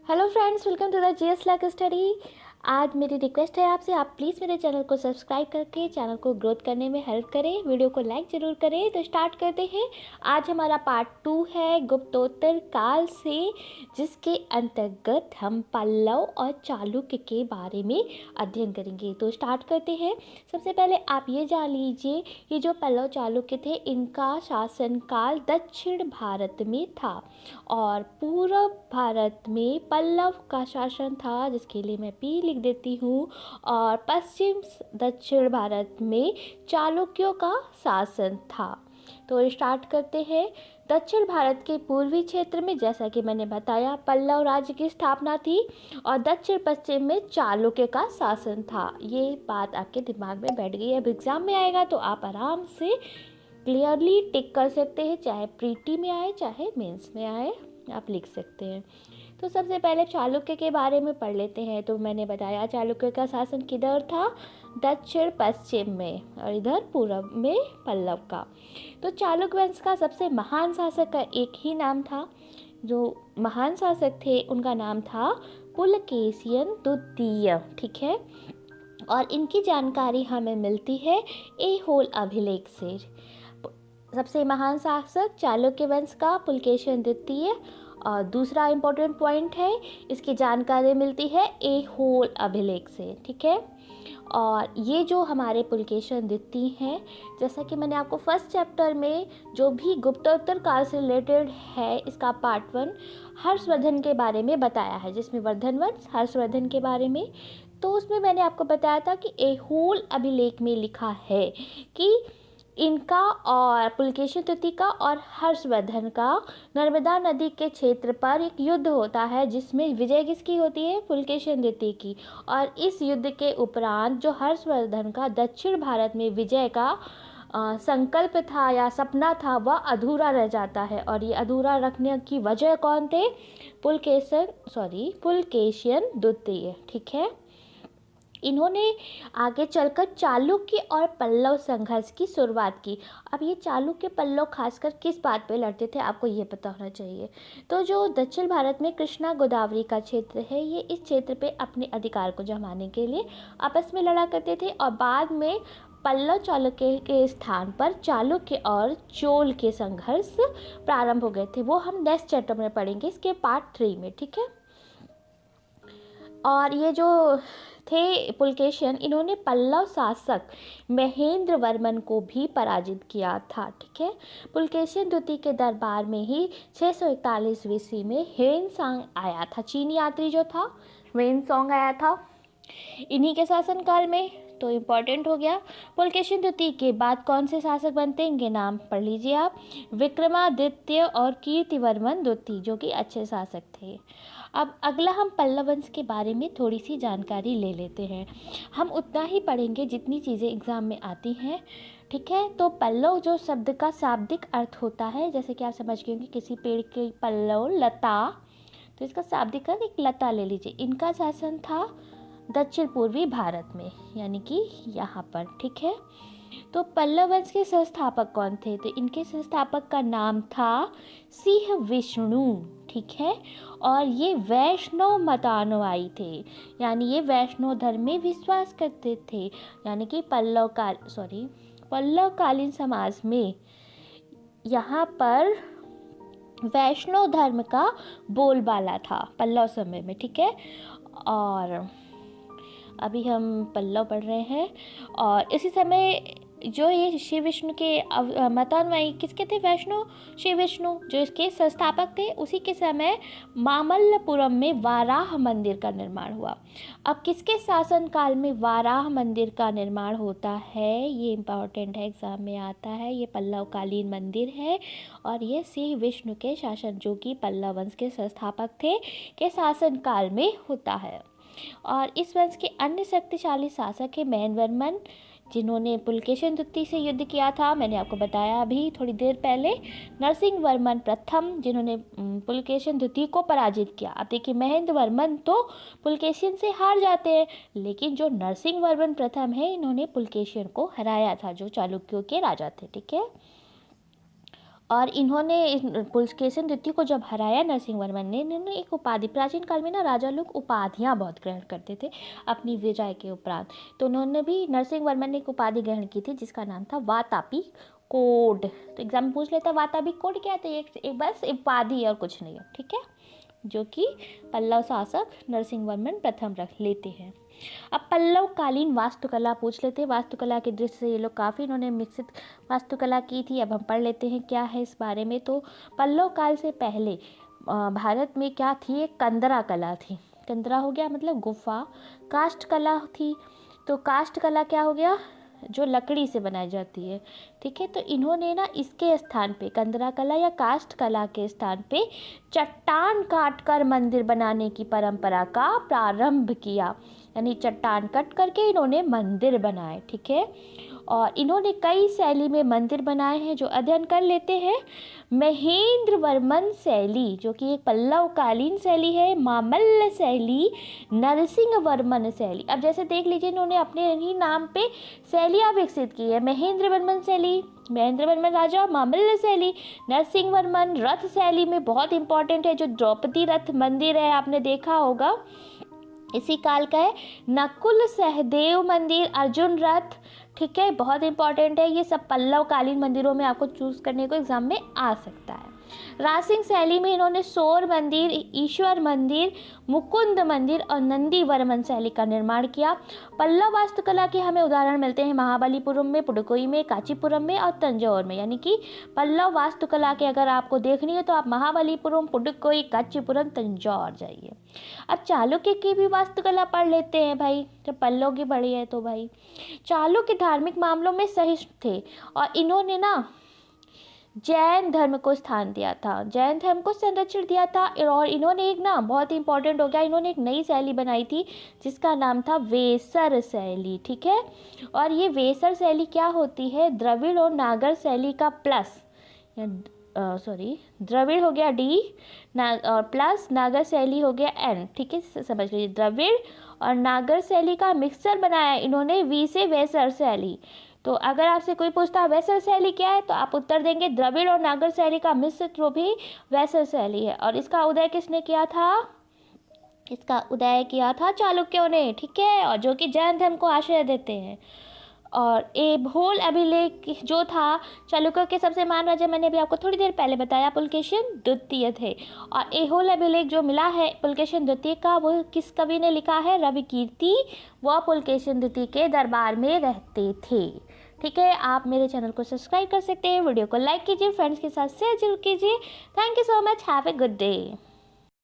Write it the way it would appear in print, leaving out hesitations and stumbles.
Hello friends, welcome to the GS lack study. आज मेरी request है आपसे, आप प्लीज़ मेरे चैनल को सब्सक्राइब करके चैनल को ग्रोथ करने में हेल्प करें, वीडियो को लाइक ज़रूर करें। तो स्टार्ट करते हैं। आज हमारा पार्ट 2 है गुप्तोत्तर काल से, जिसके अंतर्गत हम पल्लव और चालुक्य के बारे में अध्ययन करेंगे। तो स्टार्ट करते हैं। सबसे पहले आप ये जान लीजिए, ये जो पल्लव चालुक्य थे, इनका शासनकाल दक्षिण भारत में था और पूर्व भारत में पल्लव का शासन था, जिसके लिए मैं पी लिख देती हूँ, और पश्चिम दक्षिण भारत में चालुक्यों का शासन था। तो स्टार्ट करते हैं। दक्षिण भारत के पूर्वी क्षेत्र में, जैसा कि मैंने बताया, पल्लव राज्य की स्थापना थी और दक्षिण पश्चिम में चालुक्य का शासन था। ये बात आपके दिमाग में बैठ गई। अब एग्जाम में आएगा तो आप आराम से क्लियरली टिक कर सकते हैं, चाहे प्रीटी में आए चाहे मेंस में आए, आप लिख सकते हैं। तो सबसे पहले चालुक्य के बारे में पढ़ लेते हैं। तो मैंने बताया चालुक्य का शासन किधर था, दक्षिण पश्चिम में, और इधर पूर्व में पल्लव का। तो चालुक्य वंश का सबसे महान शासक का एक ही नाम था। जो महान शासक थे उनका नाम था पुलकेशिन द्वितीय, ठीक है। और इनकी जानकारी हमें मिलती है ऐहोल अभिलेख से। सबसे महान शासक चालुक्य वंश का पुलकेशिन द्वितीय। और दूसरा इम्पोर्टेंट पॉइंट है, इसकी जानकारी मिलती है ऐहोल अभिलेख से, ठीक है। और ये जो हमारे पुलकेशिन द्वितीय हैं, जैसा कि मैंने आपको फर्स्ट चैप्टर में जो भी गुप्तोत्तर काल से रिलेटेड है, इसका पार्ट 1 हर्षवर्धन के बारे में बताया है, जिसमें वर्धनवंश हर्षवर्धन के बारे में। तो उसमें मैंने आपको बताया था कि ऐहोल अभिलेख में लिखा है कि इनका और पुलकेशिन द्वितीय का और हर्षवर्धन का नर्मदा नदी के क्षेत्र पर एक युद्ध होता है, जिसमें विजय किसकी होती है, पुलकेशिन द्वितीय की। और इस युद्ध के उपरांत जो हर्षवर्धन का दक्षिण भारत में विजय का संकल्प था या सपना था, वह अधूरा रह जाता है। और ये अधूरा रखने की वजह कौन थे, पुलकेशिन द्वितीय, ठीक है। इन्होंने आगे चलकर चालुक्य और पल्लव संघर्ष की शुरुआत की। अब ये चालुक्य पल्लव खासकर किस बात पे लड़ते थे, आपको ये पता होना चाहिए। तो जो दक्षिण भारत में कृष्णा गोदावरी का क्षेत्र है, ये इस क्षेत्र पे अपने अधिकार को जमाने के लिए आपस में लड़ा करते थे। और बाद में पल्लव चालुक्य के स्थान पर चालुक्य और चोल के संघर्ष प्रारंभ हो गए थे। वो हम नेक्स्ट चैप्टर में पढ़ेंगे, इसके पार्ट 3 में, ठीक है। और ये जो थे पुलकेशिन, इन्होंने पल्लव शासक महेंद्र वर्मन को भी पराजित किया था, ठीक है। पुलकेशिन द्वितीय के दरबार में ही 641 ईस्वी में ह्वेनसांग आया था, चीनी यात्री जो था ह्वेनसांग आया था इन्हीं के शासनकाल में। तो इम्पॉर्टेंट हो गया। पुलकेशिन द्वितीय के बाद कौन से शासक बनते हैं, इनके नाम पढ़ लीजिए आप, विक्रमादित्य और कीर्तिवर्मन द्वितीय, जो कि अच्छे शासक थे। अब अगला हम पल्लव वंश के बारे में थोड़ी सी जानकारी ले लेते हैं। हम उतना ही पढ़ेंगे जितनी चीज़ें एग्जाम में आती हैं, ठीक है। तो पल्लव जो शब्द का शाब्दिक अर्थ होता है, जैसे कि आप समझ गए होंगे किसी पेड़ के पल्लव लता, तो इसका शाब्दिक अर्थ एक लता ले लीजिए। इनका शासन था दक्षिण पूर्वी भारत में, यानी कि यहाँ पर, ठीक है। तो पल्लव वंश के संस्थापक कौन थे, तो इनके संस्थापक का नाम था सिंह विष्णु, ठीक है। और ये वैष्णव मतानुयायी थे, यानी ये वैष्णव धर्म में विश्वास करते थे। यानी कि पल्लवकालीन समाज में यहाँ पर वैष्णव धर्म का बोलबाला था पल्लव समय में, ठीक है। और अभी हम पल्लव पढ़ रहे हैं। और इसी समय जो ये शिव विष्णु के मतानुयायी किसके थे, वैष्णव शिव विष्णु जो इसके संस्थापक थे, उसी के समय मामल्लपुरम में वाराह मंदिर का निर्माण हुआ। अब किसके शासनकाल में वाराह मंदिर का निर्माण होता है, ये इम्पॉर्टेंट है, एग्जाम में आता है। ये पल्लवकालीन मंदिर है और ये शिव विष्णु के शासन, जो कि पल्लव वंश के संस्थापक थे, के शासनकाल में होता है। और इस वंश के अन्य शक्तिशाली शासक है महेंद्र वर्मन, जिन्होंने पुलकेशिन द्वितीय से युद्ध किया था, मैंने आपको बताया अभी थोड़ी देर पहले। नरसिंह वर्मन प्रथम, जिन्होंने पुलकेशिन द्वितीय को पराजित किया। अब देखिए, महेंद्र वर्मन तो पुलकेशिन से हार जाते हैं, लेकिन जो नरसिंह वर्मन प्रथम है, इन्होंने पुलकेशिन को हराया था, जो चालुक्यों के राजा थे, ठीक है। और इन्होंने पुलकेशिन द्वितीय को जब हराया नरसिंह वर्मन ने, इन्होंने एक उपाधि, प्राचीन काल में ना राजा लोग उपाधियाँ बहुत ग्रहण करते थे अपनी विजय के उपरांत, तो उन्होंने भी, नरसिंह वर्मन ने एक उपाधि ग्रहण की थी जिसका नाम था वातापी कोड। तो एग्जाम में पूछ लेता है वातापी कोड क्या है, तो एक बस उपाधि और कुछ नहीं है, ठीक है, जो कि पल्लव शासक नरसिंह वर्मन प्रथम रख लेते हैं। अब पल्लव कालीन वास्तुकला पूछ लेते हैं। वास्तुकला के दृष्टि से ये लोग काफ़ी इन्होंने विकसित वास्तुकला की थी। अब हम पढ़ लेते हैं क्या है इस बारे में। तो पल्लव काल से पहले भारत में क्या थी, एक कंदरा कला थी। कंदरा हो गया मतलब गुफा। काष्ठ कला थी, तो काष्ठ कला क्या हो गया, जो लकड़ी से बनाई जाती है, ठीक है। तो इन्होंने ना इसके स्थान पे, कंदरा कला या काष्ठ कला के स्थान पे चट्टान काट कर मंदिर बनाने की परंपरा का प्रारंभ किया, यानी चट्टान कट करके इन्होंने मंदिर बनाए, ठीक है। और इन्होंने कई शैली में मंदिर बनाए हैं, जो अध्ययन कर लेते हैं। महेंद्र वर्मन शैली, जो कि एक पल्लव कालीन शैली है, मामल्ल शैली, नरसिंह वर्मन शैली। अब जैसे देख लीजिए, इन्होंने अपने ही नाम पे शैलियाँ विकसित की है। महेंद्र वर्मन शैली, महेंद्र वर्मन राजा, मामल्ल शैली, नरसिंह वर्मन रथ शैली में बहुत इंपॉर्टेंट है, जो द्रौपदी रथ मंदिर है, आपने देखा होगा, इसी काल का है। नकुल सहदेव मंदिर, अर्जुन रथ, ठीक है, बहुत इंपॉर्टेंट है। ये सब पल्लव कालीन मंदिरों में आपको चूज करने को एग्जाम में आ सकता है। रासिंग शैली में इन्होंने शोर मंदिर, ईश्वर मंदिर, मुकुंद मंदिर और नंदी वर्मन शैली का निर्माण किया। पल्लव वास्तुकला के हमें उदाहरण मिलते हैं महाबलीपुरम में, पुडुकोई में, कांचीपुरम में और तंजौर में। यानी कि पल्लव वास्तुकला के अगर आपको देखनी है तो आप महाबलीपुरम, पुडुकोई, कांचीपुरम, तंजौर जाइए। अब चालुक्य की भी वास्तुकला पढ़ लेते हैं भाई, जब पल्लव की पढ़ी है तो भाई। चालुक्य धार्मिक मामलों में सहिष्णु थे और इन्होंने ना जैन धर्म को स्थान दिया था, जैन धर्म को संरक्षण दिया था। और इन्होंने एक ना बहुत इंपॉर्टेंट हो गया, इन्होंने एक नई शैली बनाई थी जिसका नाम था वेसर शैली, ठीक है। और ये वेसर शैली क्या होती है, द्रविड़ और नागर शैली का प्लस, द्रविड़ हो गया डी और प्लस नागर शैली हो गया एन, ठीक है, समझ लीजिए। द्रविड़ और नागर शैली का मिक्सचर बनाया इन्होंने वी से वेसर शैली। तो अगर आपसे कोई पूछता है वेसर शैली क्या है, तो आप उत्तर देंगे द्रविड़ और नागर शैली का मिश्रित रूप ही वेसर शैली है। और इसका उदय किसने किया था, इसका उदय किया था चालुक्यों ने, ठीक है, और जो कि जैन धर्म को आश्रय देते हैं। और ऐहोल अभिलेख जो था, चालुक्यों के सबसे महान राजा मैंने अभी आपको थोड़ी देर पहले बताया पुलकेशिन द्वितीय थे। और ऐहोल अभिलेख जो मिला है पुलकेशिन द्वितीय का, वो किस कवि ने लिखा है, रवि कीर्ति, वह पुलकेशिन द्वितीय के दरबार में रहते थे, ठीक है। आप मेरे चैनल को सब्सक्राइब कर सकते हैं, वीडियो को लाइक कीजिए, फ्रेंड्स के साथ शेयर जरूर कीजिए। Thank you so much, have a good day.